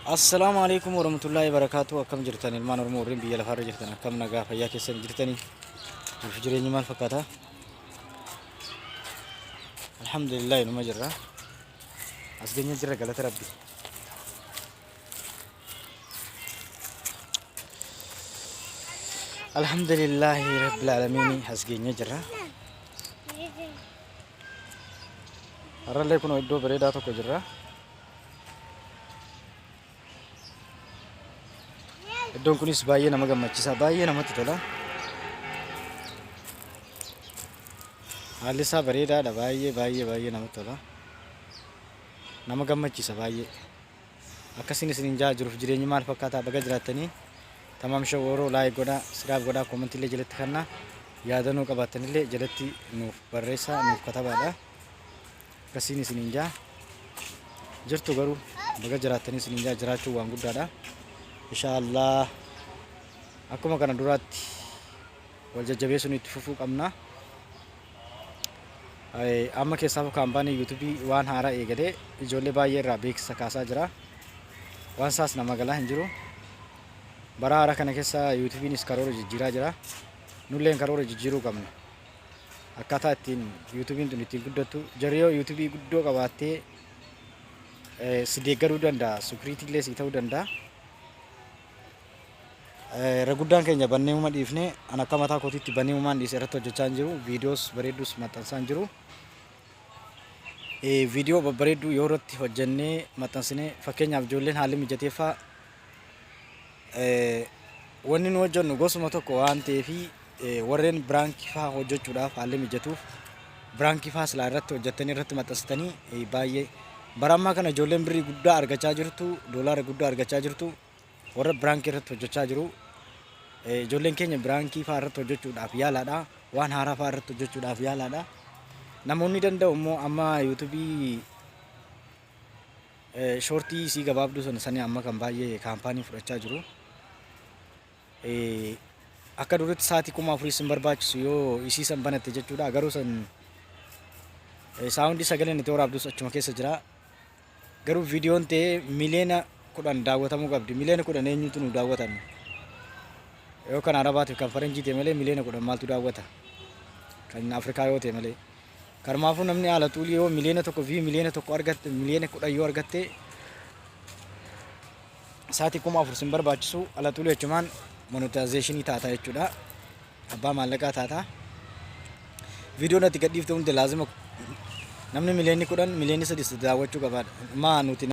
Assalamualaikum warahmatullahi wabarakatuh. Akkam jirtan ilmaan Oromoo warreen biyya lafaarra jirtan akkam nagaa fayyaa keessan jirtanii jireenyi maal fakkaata? Alhamdulillah numa jirra. As geenye jirra galata Rabbi. Alhamdulillah Rabbil alamin as geenye jirra. Harallee kun iddoo bareedaa tokko jirra. Iddoon kunis baay'ee nama gammachiisa, baay'ee namatti tola. Haalli isaa bareedaadha, baay'ee namatti tola. Nama gammachiisa baay'ee. Akkasiin isiniin jaa jiruuf jireenyi maal fakkaata baga jiraattanii tamaam shawaroo laayik godhaa, siraaf godhaa, koomentii illee jalatti kannaa yaadannoo qabaattanillee jalatti nuuf barreessaa, nuuf katabaadha. Akkasiin isiniin jaa jirtu garuu baga jiraattanii isiniin jaa jiraachuu waan guddaadha. Inshaallah akkuma kana duraatti wal jajjabeessuun itti fufuu qabna. Amma keessaaf kaampaanii YouTube waan haaraa eegalee ijoollee baay'ee irraa beeksisa kaasaa jira. Waan isaas nama galaa hin jiru. Bara haaraa kana keessa YouTubenis karoora jijjiiraa jira. Nulleen karoora jijjiiruu qabna. Akkaataa ittiin YouTubein tun ittiin guddattu jariyoo YouTube guddoo qabaattee si deeggaruu danda'a, sukiriitiillee si ta'uu danda'a. Raguddaan keenya banneemuma dhiifnee an akka mataa kootiitti banneemumaan dhiisee irratti hojjechaa hin jiru. Viidiyoos bareedduus maxxansaa hin jiru. Viidiyoo babbareedduu yoo irratti hojjennee maxxansinee fakkeenyaaf ijoolleen haalli mijateeffaa wanni nu hojjennu gosuma tokko waan ta'eef warreen biraankii fa'aa hojjechuudhaaf haalli mijatuuf biraankii fa'aa silaa irratti hojjettanii irratti maxxansitanii baay'ee bara ammaa kana ijoolleen birrii guddaa argachaa jirtu, doolaara guddaa argachaa jirtu. Warra biraankii irratti hojjechaa jiru. Ijoolleen keenya biraankii fa'aa irratti hojjechuudhaaf yaalaadha. Waan haaraa fa'aa irratti hojjechuudhaaf yaalaadha. Namoonni danda'u immoo amma yuutuubii shoortii isii gabaabduu sanii amma kan baay'ee kaampaanii fudhachaa jiru. Akka duritti sa'aatii 4,000 sin barbaachisu yoo isii san banatte jechuudha. Garuu san saawundii sagaleen itti waraabdus achuma keessa jira. Garuu viidiyoon ta'ee miliyoona 10 daawwatamuu qabdi. Miliyoona 10 eenyutu nu daawwatan? Yoo kan Arabaatiif kan Faranjii ta'e malee miliyoona 10 maaltu daawwata? Kan Afrikaa yoo ta'e malee. Kanaafuu namni haala tuulii yoo miliyoona 1 fi miliyoona 1 argatte, miliyoona 10 yoo argatte sa'aatii 4,000 sin barbaachisu haala tuulii jechuun monetization taata jechuudha. Abbaa maallaqaa taata. Viidiyoon ati gadhiifte hundi laazima namni miliyoonni 10 miliyoonni 3 daawwachuu qabaadha. Maa nuti